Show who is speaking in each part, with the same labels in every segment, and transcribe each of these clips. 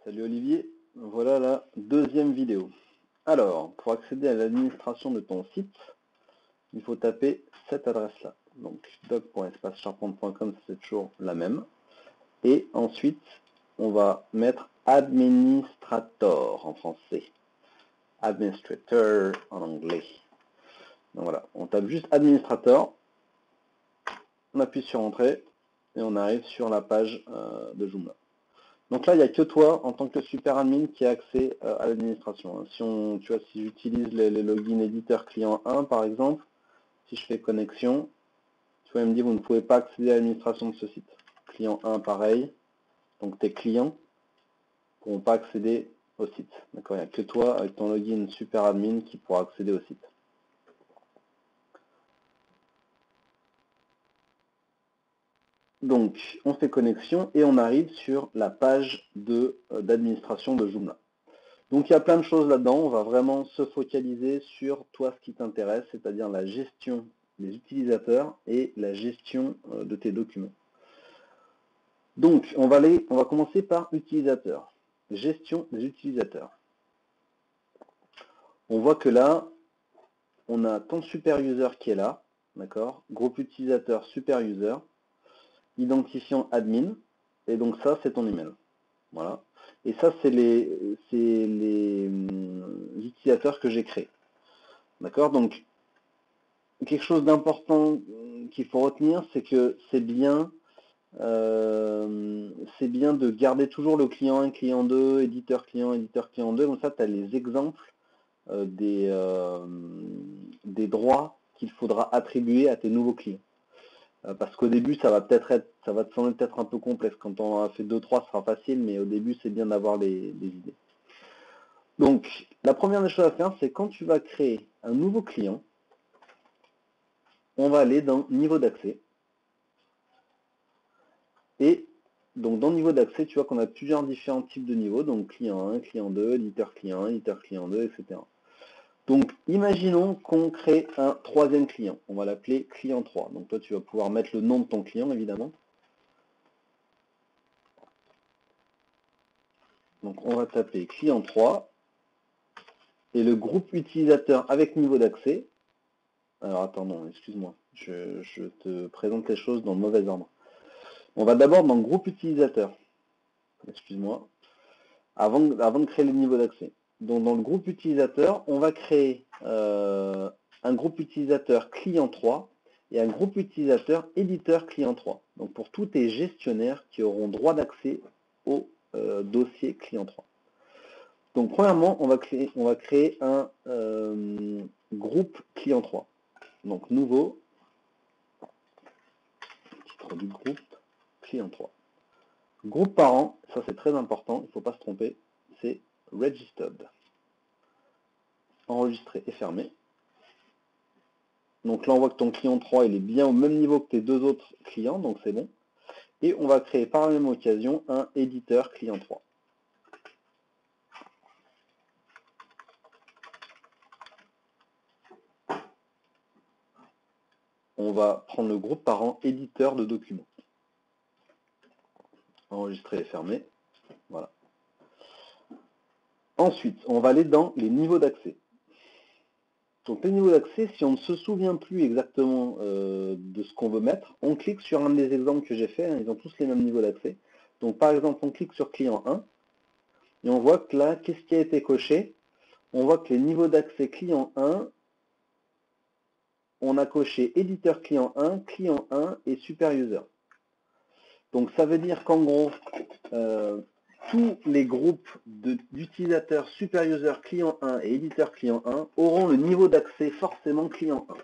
Speaker 1: Salut Olivier, voilà la deuxième vidéo. Alors, pour accéder à l'administration de ton site, il faut taper cette adresse-là. Donc doc.espacecharpente.com, c'est toujours la même. Et ensuite, on va mettre administrator en français. Administrator en anglais. Donc voilà, on tape juste administrator, on appuie sur entrée et on arrive sur la page de Joomla. Donc là, il n'y a que toi, en tant que super admin, qui a accès à l'administration. Si j'utilise les logins éditeur client 1, par exemple, si je fais connexion, tu vois, il me dit, vous ne pouvez pas accéder à l'administration de ce site. Client 1, pareil. Donc tes clients ne pourront pas accéder au site. D'accord, il n'y a que toi, avec ton login super admin, qui pourra accéder au site. Donc, on fait connexion et on arrive sur la page d'administration de Joomla. Donc il y a plein de choses là-dedans, on va vraiment se focaliser sur toi ce qui t'intéresse, c'est-à-dire la gestion des utilisateurs et la gestion de tes documents. Donc on va commencer par utilisateur, gestion des utilisateurs. On voit que là, on a ton super user qui est là, d'accord, groupe utilisateur super user, identifiant admin, et donc ça c'est ton email. Voilà. Et ça, c'est les utilisateurs que j'ai créés. D'accord? Donc, quelque chose d'important qu'il faut retenir, c'est que c'est bien de garder toujours le client 1, client 2, éditeur client 2. Comme ça, tu as les exemples des droits qu'il faudra attribuer à tes nouveaux clients. Parce qu'au début, ça va te sembler peut-être un peu complexe. Quand on a fait 2-3, ce sera facile, mais au début, c'est bien d'avoir les idées. Donc, la première des choses à faire, c'est quand tu vas créer un nouveau client, on va aller dans niveau d'accès. Et donc, dans niveau d'accès, tu vois qu'on a plusieurs différents types de niveaux. Donc, client 1, client 2, éditeur client 1, éditeur client 2, etc. Donc, imaginons qu'on crée un troisième client. On va l'appeler client 3. Donc, toi, tu vas pouvoir mettre le nom de ton client, évidemment. Donc, on va taper client 3. Et le groupe utilisateur avec niveau d'accès. Alors, attends, non, excuse-moi. Je te présente les choses dans le mauvais ordre. On va d'abord dans le groupe utilisateur. Excuse-moi. Avant de créer le niveau d'accès. Donc dans le groupe utilisateur, on va créer un groupe utilisateur client 3 et un groupe utilisateur éditeur client 3. Donc pour tous tes gestionnaires qui auront droit d'accès au dossier client 3. Donc premièrement, on va créer un groupe client 3. Donc nouveau, titre du groupe client 3. Groupe parent, ça c'est très important, il ne faut pas se tromper, c'est registered. Enregistré et fermé. Donc là on voit que ton client 3 il est bien au même niveau que tes deux autres clients, donc c'est bon. Et on va créer par la même occasion un éditeur client 3. On va prendre le groupe parent éditeur de documents. Enregistré et fermé. Voilà. Ensuite, on va aller dans les niveaux d'accès. Donc les niveaux d'accès, si on ne se souvient plus exactement de ce qu'on veut mettre, on clique sur un des exemples que j'ai fait, hein, ils ont tous les mêmes niveaux d'accès. Donc par exemple, on clique sur client 1, et on voit que là, qu'est-ce qui a été coché? On voit que les niveaux d'accès client 1, on a coché éditeur client 1 et super user. Donc ça veut dire qu'en gros, tous les groupes d'utilisateurs super user client 1 et éditeur client 1 auront le niveau d'accès forcément client 1.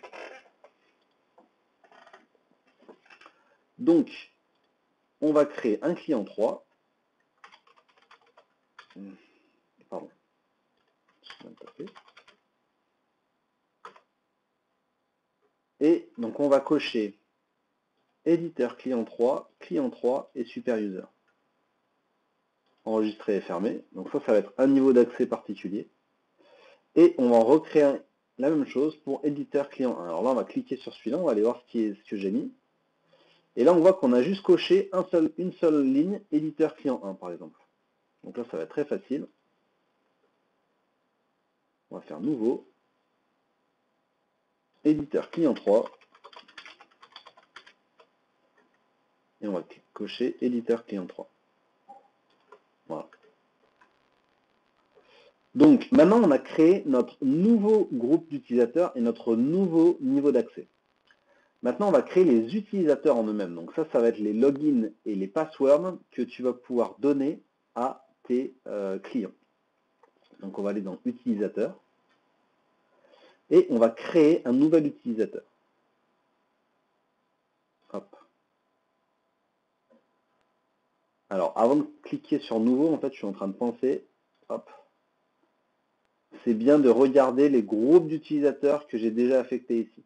Speaker 1: Donc, on va créer un client 3. Pardon. Et donc on va cocher éditeur client 3 et super user. Enregistré et fermé. Donc ça va être un niveau d'accès particulier. Et on va recréer la même chose pour éditeur client 1. Alors là, on va cliquer sur celui-là, on va aller voir ce que j'ai mis. Et là, on voit qu'on a juste coché une seule ligne, éditeur client 1, par exemple. Donc là, ça va être très facile. On va faire nouveau. Éditeur client 3. Et on va cocher éditeur client 3. Voilà. Donc maintenant, on a créé notre nouveau groupe d'utilisateurs et notre nouveau niveau d'accès. Maintenant, on va créer les utilisateurs en eux-mêmes. Donc ça va être les logins et les passwords que tu vas pouvoir donner à tes clients. Donc on va aller dans utilisateur et on va créer un nouvel utilisateur. Hop. Alors avant de cliquer sur nouveau, en fait, je suis en train de penser, hop, c'est bien de regarder les groupes d'utilisateurs que j'ai déjà affectés ici.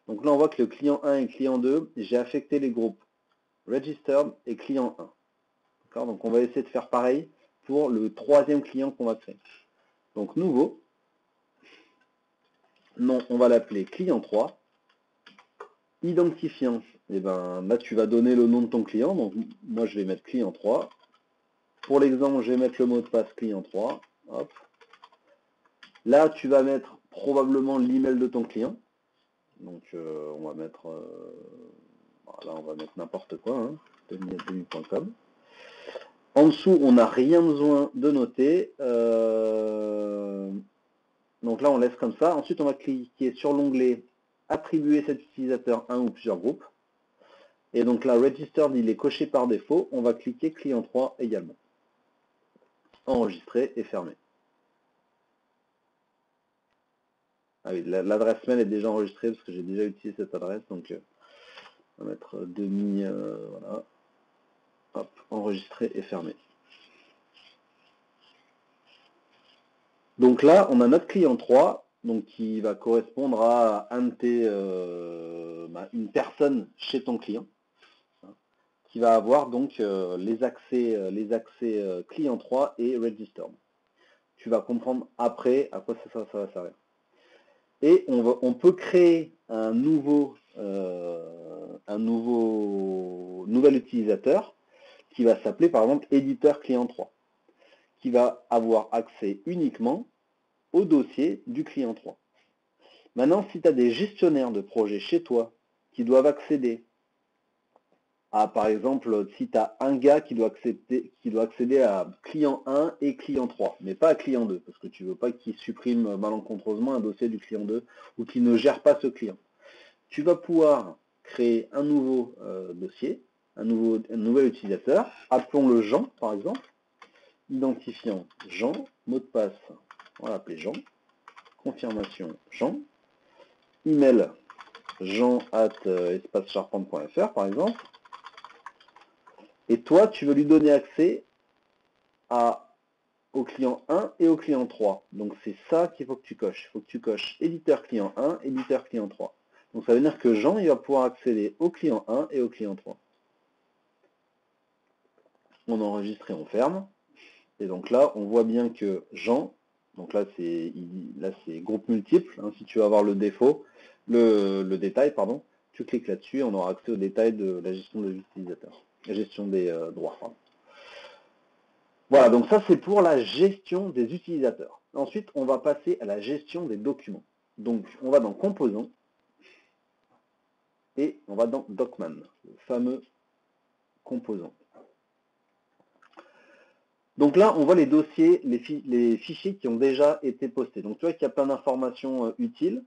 Speaker 1: Donc là, on voit que le client 1 et client 2, j'ai affecté les groupes Registered et client 1. Donc on va essayer de faire pareil pour le troisième client qu'on va créer. Donc nouveau, nom, on va l'appeler client 3. Identifiant, et ben là tu vas donner le nom de ton client. Donc moi je vais mettre client 3. Pour l'exemple, je vais mettre le mot de passe client 3. Hop. Là tu vas mettre probablement l'email de ton client. Donc on va mettre voilà, on va mettre n'importe quoi, hein, demi.com. En dessous, on n'a rien besoin de noter. Donc là, on laisse comme ça. Ensuite, on va cliquer sur l'onglet attribuer cet utilisateur un ou plusieurs groupes. Et donc là, Registered, il est coché par défaut. On va cliquer client 3 également. Enregistrer et fermer. Ah oui, l'adresse mail est déjà enregistrée parce que j'ai déjà utilisé cette adresse. Donc, on va mettre voilà. Hop, enregistrer et fermer. Donc là, on a notre client 3, donc qui va correspondre à une personne chez ton client, hein, qui va avoir donc les accès client 3 et registered. Tu vas comprendre après à quoi ça va servir. Et on peut créer un nouvel utilisateur qui va s'appeler par exemple éditeur client 3, qui va avoir accès uniquement au dossier du client 3. Maintenant, si tu as des gestionnaires de projets chez toi qui doivent accéder à, par exemple, si tu as un gars qui doit accéder à client 1 et client 3, mais pas à client 2, parce que tu ne veux pas qu'il supprime malencontreusement un dossier du client 2 ou qu'il ne gère pas ce client. Tu vas pouvoir créer un nouveau dossier, un nouvel utilisateur, appelons-le Jean, par exemple, identifiant Jean, mot de passe, on va l'appeler Jean, confirmation Jean, email jean@espacecharpente.fr par exemple, et toi tu veux lui donner accès au client 1 et au client 3. Donc c'est ça qu'il faut que tu coches. Il faut que tu coches éditeur client 1, éditeur client 3. Donc ça veut dire que Jean il va pouvoir accéder au client 1 et au client 3. On enregistre et on ferme. Et donc là, on voit bien que Jean, donc là c'est groupe multiple, hein, si tu veux avoir le détail, pardon, tu cliques là-dessus et on aura accès au détail de la gestion des utilisateurs, la gestion des droits. Pardon. Voilà, donc ça c'est pour la gestion des utilisateurs. Ensuite, on va passer à la gestion des documents. Donc on va dans Composants et on va dans Docman, le fameux composant. Donc là, on voit les dossiers, les fichiers qui ont déjà été postés. Donc tu vois qu'il y a plein d'informations utiles.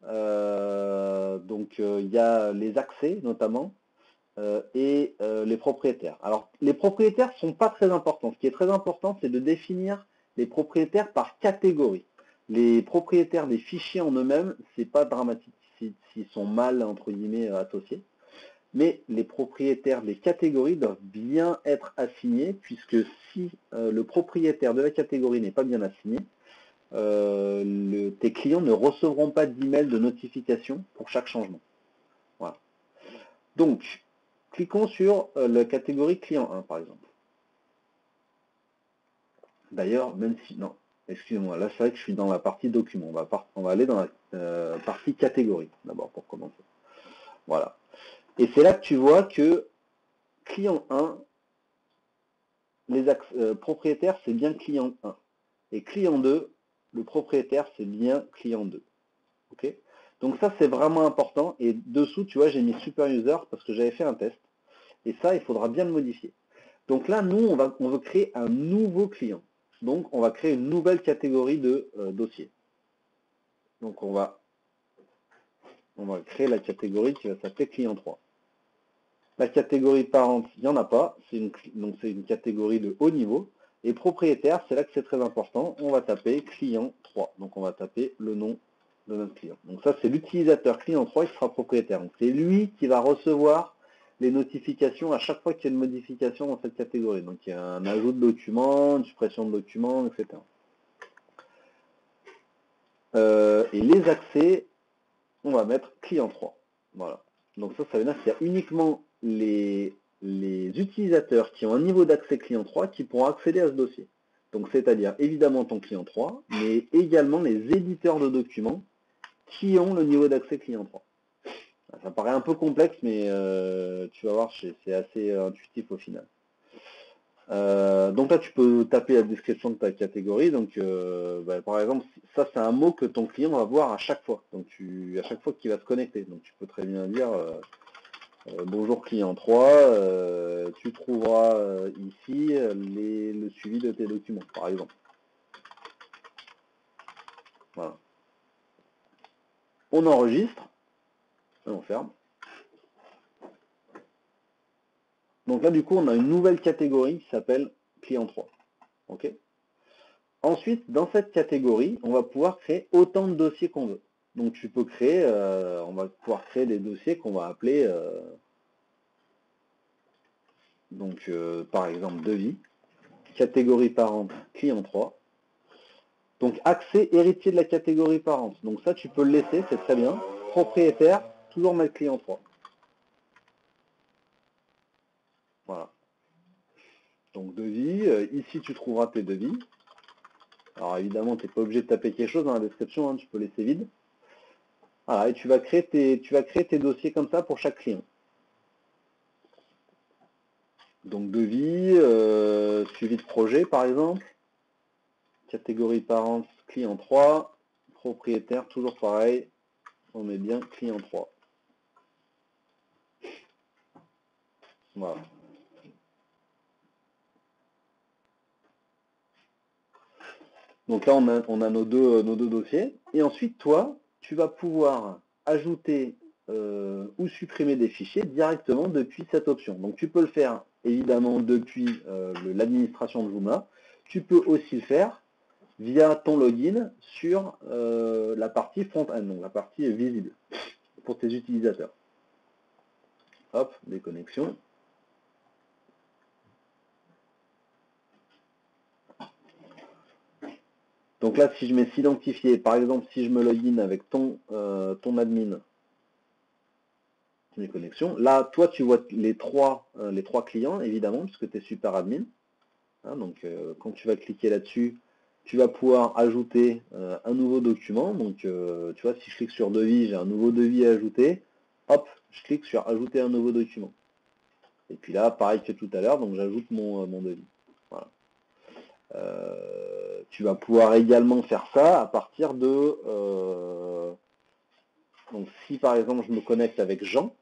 Speaker 1: Il y a les accès notamment et les propriétaires. Alors les propriétaires ne sont pas très importants. Ce qui est très important, c'est de définir les propriétaires par catégorie. Les propriétaires des fichiers en eux-mêmes, c'est pas dramatique s'ils sont mal entre guillemets associés. Mais les propriétaires des catégories doivent bien être assignés, puisque si le propriétaire de la catégorie n'est pas bien assigné, tes clients ne recevront pas d'email de notification pour chaque changement. Voilà. Donc, cliquons sur la catégorie client 1, par exemple. D'ailleurs, même si... Non, excusez-moi, là c'est vrai que je suis dans la partie document. On va aller dans la partie catégorie, d'abord, pour commencer. Voilà. Et c'est là que tu vois que client 1, propriétaire, c'est bien client 1. Et client 2, le propriétaire, c'est bien client 2. Ok? Donc ça, c'est vraiment important. Et dessous, tu vois, j'ai mis super user parce que j'avais fait un test. Et ça, il faudra bien le modifier. Donc là, nous, on veut créer un nouveau client. Donc, on va créer une nouvelle catégorie de dossier. Donc, on va créer la catégorie qui va s'appeler client 3. La catégorie parente, il n'y en a pas. Donc, c'est une catégorie de haut niveau. Et propriétaire, c'est là que c'est très important. On va taper client 3. Donc, on va taper le nom de notre client. Donc, ça, c'est l'utilisateur client 3 qui sera propriétaire. Donc, c'est lui qui va recevoir les notifications à chaque fois qu'il y a une modification dans cette catégorie. Donc, il y a un ajout de document, une suppression de document, etc. Et les accès, on va mettre client 3. Voilà. Donc ça veut dire qu'il y a uniquement les utilisateurs qui ont un niveau d'accès client 3 qui pourront accéder à ce dossier. Donc c'est-à-dire évidemment ton client 3, mais également les éditeurs de documents qui ont le niveau d'accès client 3. Ça paraît un peu complexe, mais tu vas voir, c'est assez intuitif au final. Donc là, tu peux taper la description de ta catégorie. Donc, par exemple, ça, c'est un mot que ton client va voir à chaque fois. Donc, à chaque fois qu'il va se connecter. Donc, tu peux très bien dire bonjour client 3, tu trouveras ici le suivi de tes documents, par exemple. Voilà. On enregistre et on ferme. Donc là, du coup, on a une nouvelle catégorie qui s'appelle client 3. OK ? Ensuite, dans cette catégorie, on va pouvoir créer autant de dossiers qu'on veut. Donc tu peux créer, on va pouvoir créer des dossiers qu'on va appeler, par exemple, devis, catégorie parente, client 3. Donc accès héritier de la catégorie parente. Donc ça, tu peux le laisser, c'est très bien. Propriétaire, toujours mettre client 3. Voilà. Donc devis, ici tu trouveras tes devis. Alors évidemment, tu n'es pas obligé de taper quelque chose dans la description, hein, tu peux laisser vide. Voilà, et tu vas créer tes dossiers comme ça pour chaque client. Donc devis, suivi de projet par exemple, catégorie parente, client 3, propriétaire, toujours pareil, on met bien client 3. Voilà. Donc là on a nos deux dossiers, et ensuite toi, tu vas pouvoir ajouter ou supprimer des fichiers directement depuis cette option. Donc tu peux le faire évidemment depuis l'administration de Joomla, tu peux aussi le faire via ton login sur la partie front-end, donc la partie visible pour tes utilisateurs. Hop, déconnexion. Donc là, si je mets s'identifier, par exemple, si je me login avec ton admin, déconnexion, là, toi, tu vois les trois clients, évidemment, puisque tu es super admin. Hein, donc, quand tu vas cliquer là-dessus, tu vas pouvoir ajouter un nouveau document. Donc, tu vois, si je clique sur devis, j'ai un nouveau devis à ajouter. Hop, je clique sur ajouter un nouveau document. Et puis là, pareil que tout à l'heure, donc j'ajoute mon devis. Voilà. Tu vas pouvoir également faire ça à partir de... donc si par exemple je me connecte avec Jean,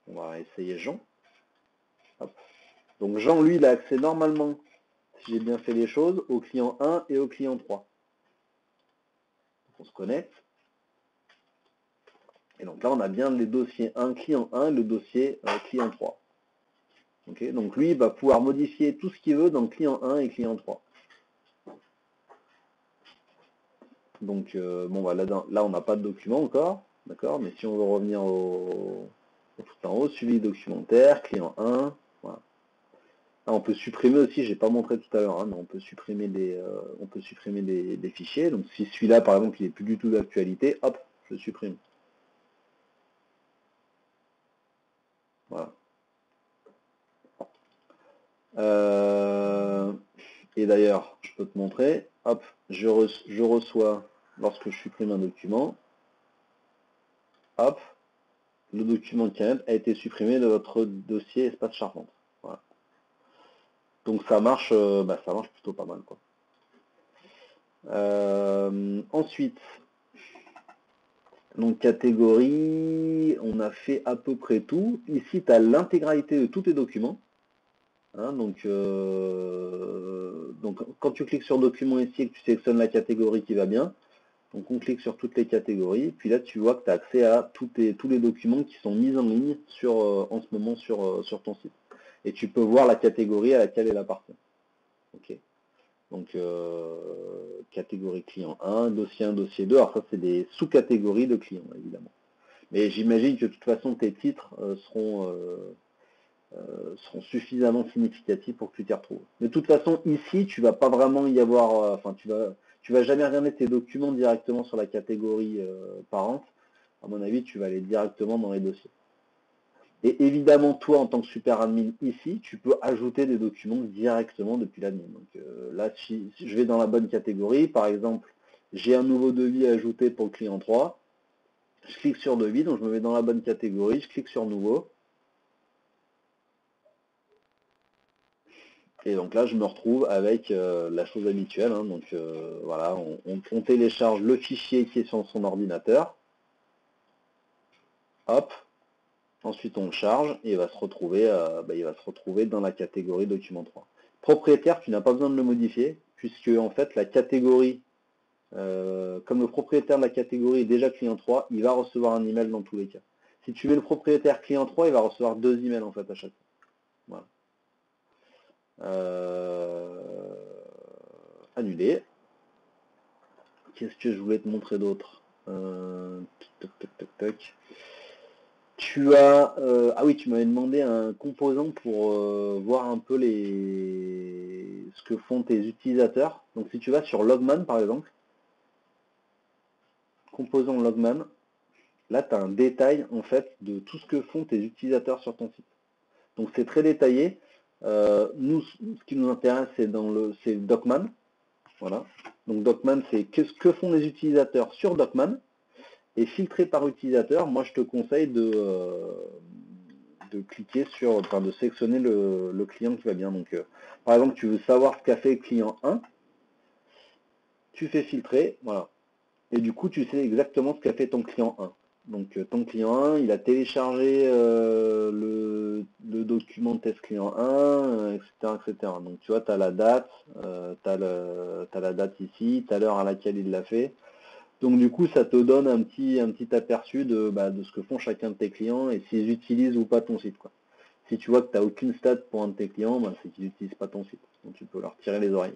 Speaker 1: on va essayer Jean. Hop. Donc Jean, lui, il a accès normalement, si j'ai bien fait les choses, au client 1 et au client 3. Donc on se connecte. Et donc là, on a bien les dossiers 1, client 1, le dossier client 3. Okay, donc lui, il va pouvoir modifier tout ce qu'il veut dans client 1 et client 3. Donc, bon, bah, là, on n'a pas de document encore, d'accord, mais si on veut revenir au tout en haut, suivi documentaire, client 1, voilà. Là, on peut supprimer aussi, j'ai pas montré tout à l'heure, hein, mais on peut supprimer des fichiers. Donc, si celui-là, par exemple, il n'est plus du tout d'actualité, hop, je supprime. Voilà. Et d'ailleurs, je peux te montrer, hop, je reçois, lorsque je supprime un document, hop, le document qui a été supprimé de votre dossier espace charpente. Voilà. Donc ça marche plutôt pas mal, quoi. Ensuite, donc catégorie, on a fait à peu près tout. Ici, tu as l'intégralité de tous tes documents. Hein, donc quand tu cliques sur document ici et que tu sélectionnes la catégorie qui va bien, donc on clique sur toutes les catégories, puis là tu vois que tu as accès à tous les documents qui sont mis en ligne en ce moment sur ton site. Et tu peux voir la catégorie à laquelle elle appartient. Ok. Donc catégorie client 1, dossier 1, dossier 2, alors ça c'est des sous-catégories de clients évidemment. Mais j'imagine que de toute façon tes titres seront suffisamment significatifs pour que tu t'y retrouves. Mais de toute façon ici tu vas pas vraiment y avoir, enfin tu vas jamais regarder tes documents directement sur la catégorie parente. À mon avis tu vas aller directement dans les dossiers. Et évidemment, toi, en tant que super admin ici, tu peux ajouter des documents directement depuis l'admin. Donc là, si je vais dans la bonne catégorie, par exemple, j'ai un nouveau devis à ajouter pour le client 3, je clique sur devis, donc je me mets dans la bonne catégorie, je clique sur nouveau. Et donc là, je me retrouve avec la chose habituelle. Hein, donc voilà, on télécharge le fichier qui est sur son ordinateur. Hop. Ensuite, on le charge et il va se retrouver dans la catégorie document 3. Propriétaire, tu n'as pas besoin de le modifier, puisque en fait la catégorie, comme le propriétaire de la catégorie est déjà client 3, il va recevoir un email dans tous les cas. Si tu mets le propriétaire client 3, il va recevoir 2 emails en fait à chaque fois. Voilà. Annuler. Qu'est-ce que je voulais te montrer d'autre? Tu as, ah oui, tu m'avais demandé un composant pour voir un peu ce que font tes utilisateurs. Donc si tu vas sur Logman par exemple, composant Logman, là tu as un détail en fait de tout ce que font tes utilisateurs sur ton site. Donc c'est très détaillé. Nous, ce qui nous intéresse, c'est Docman. Voilà. Donc Docman, c'est que font les utilisateurs sur Docman. Et filtré par utilisateur, moi je te conseille de cliquer de sélectionner le client qui va bien. Donc par exemple, tu veux savoir ce qu'a fait le client 1, tu fais filtrer, voilà. Et du coup, tu sais exactement ce qu'a fait ton client 1. Donc ton client 1, il a téléchargé le document de test client 1, etc., etc. Donc tu vois, tu as la date, tu as la date ici, tu as l'heure à laquelle il l'a fait. Donc du coup, ça te donne un petit aperçu de ce que font chacun de tes clients et s'ils utilisent ou pas ton site, quoi. Si tu vois que tu n'as aucune stat pour un de tes clients, c'est qu'ils n'utilisent pas ton site. Donc tu peux leur tirer les oreilles.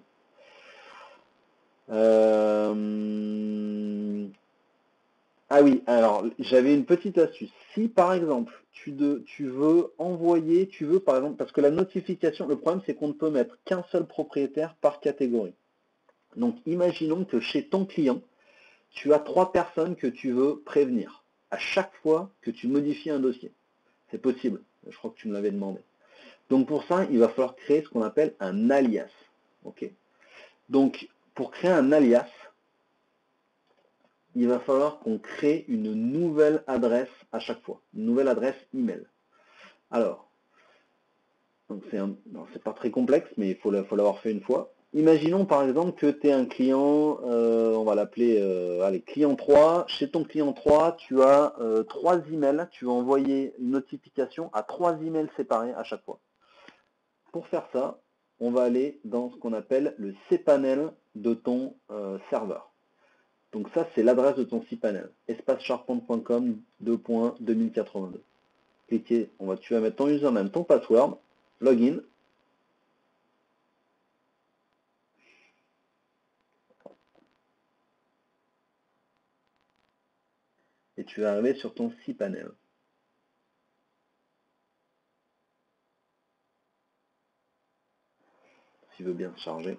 Speaker 1: Ah oui, alors j'avais une petite astuce. Si par exemple tu veux envoyer, par exemple, parce que la notification, le problème c'est qu'on ne peut mettre qu'un seul propriétaire par catégorie. Donc imaginons que chez ton client, tu as 3 personnes que tu veux prévenir à chaque fois que tu modifies un dossier. C'est possible, je crois que tu me l'avais demandé. Donc pour ça, il va falloir créer ce qu'on appelle un alias. Okay. Donc pour créer un alias, il va falloir qu'on crée une nouvelle adresse à chaque fois, une nouvelle adresse email. Alors, c'est pas très complexe, mais il faut l'avoir fait une fois. Imaginons par exemple que tu es un client, on va l'appeler client 3. Chez ton client 3, tu as 3 emails, tu vas envoyer une notification à 3 emails séparés à chaque fois. Pour faire ça, on va aller dans ce qu'on appelle le cPanel de ton serveur. Donc ça, c'est l'adresse de ton cPanel, espacecharpente.com 2.2082. Cliquez, tu vas mettre ton username, ton password, login. Et tu vas arriver sur ton cPanel. S'il veut bien se charger.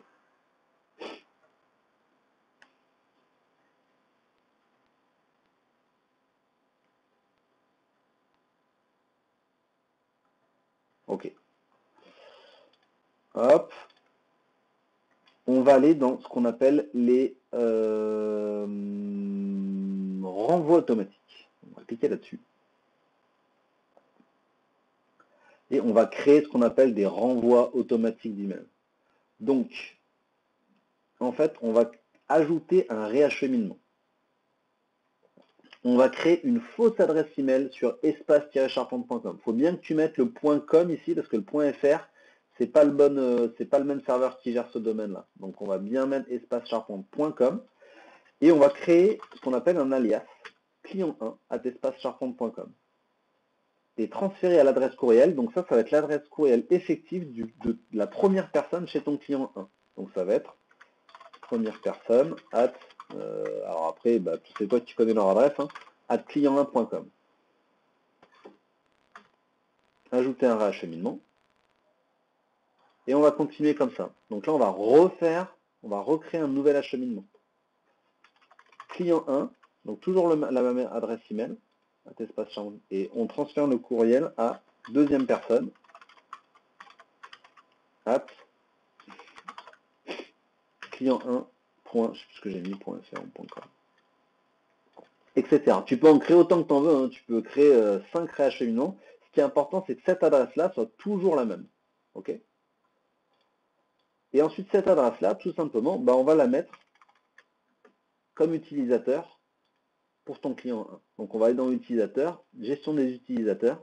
Speaker 1: Ok. Hop. On va aller dans ce qu'on appelle les renvois automatiques. On va cliquer là-dessus. et on va créer ce qu'on appelle des renvois automatiques d'email. Donc, en fait, on va ajouter un réacheminement. On va créer une fausse adresse email sur espace-charpente.com. Il faut bien que tu mettes le .com ici, parce que le .fr, c'est pas le même serveur qui gère ce domaine-là. Donc on va bien mettre espace-charpente.com et on va créer ce qu'on appelle un alias client1@espace-charpente.com et transférer à l'adresse courriel. Donc ça va être l'adresse courriel effective de la première personne chez ton client 1. Donc ça va être première personne alors après, c'est toi qui connais leur adresse, @client1.com. Ajouter un réacheminement. Et on va continuer comme ça. Donc là, on va recréer un nouvel acheminement. Client 1, donc toujours la même adresse email, et on transfère le courriel à deuxième personne, client1. Je sais plus ce que j'ai mis, .fr ou .com. Etc. Tu peux en créer autant que tu en veux, tu peux créer 5 réacheminements. Ce qui est important, c'est que cette adresse-là soit toujours la même. Ok ? Et ensuite, cette adresse-là, tout simplement, on va la mettre comme utilisateur pour ton client 1. Donc on va aller dans l'utilisateur, gestion des utilisateurs,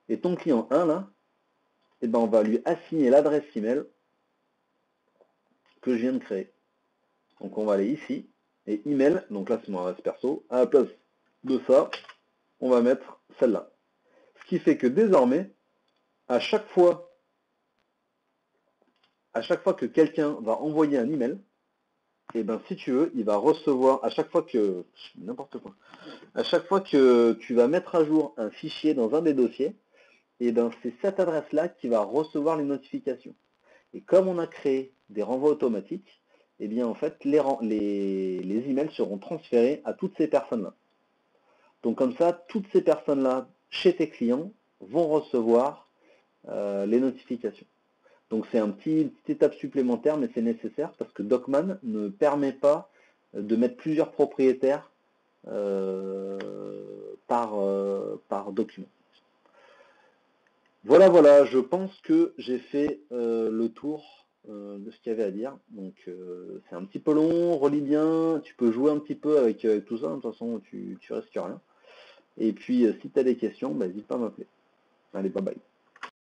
Speaker 1: et ton client 1 là, on va lui assigner l'adresse email que je viens de créer. Donc on va aller ici, et email, donc là c'est mon adresse perso, à la place de ça, on va mettre celle-là. Ce qui fait que désormais, à chaque fois que quelqu'un va envoyer un email, si tu veux, il va recevoir, à chaque fois que tu vas mettre à jour un fichier dans un des dossiers, c'est cette adresse-là qui va recevoir les notifications. Et comme on a créé des renvois automatiques, en fait, les emails seront transférés à toutes ces personnes-là. Donc comme ça, toutes ces personnes-là, chez tes clients, vont recevoir les notifications. Donc c'est une petite étape supplémentaire, mais c'est nécessaire parce que Docman ne permet pas de mettre plusieurs propriétaires par document. Voilà, je pense que j'ai fait le tour de ce qu'il y avait à dire. Donc c'est un petit peu long, relis bien, tu peux jouer un petit peu avec tout ça, de toute façon tu risques rien. Et puis si tu as des questions, n'hésite pas à m'appeler. Allez, bye bye.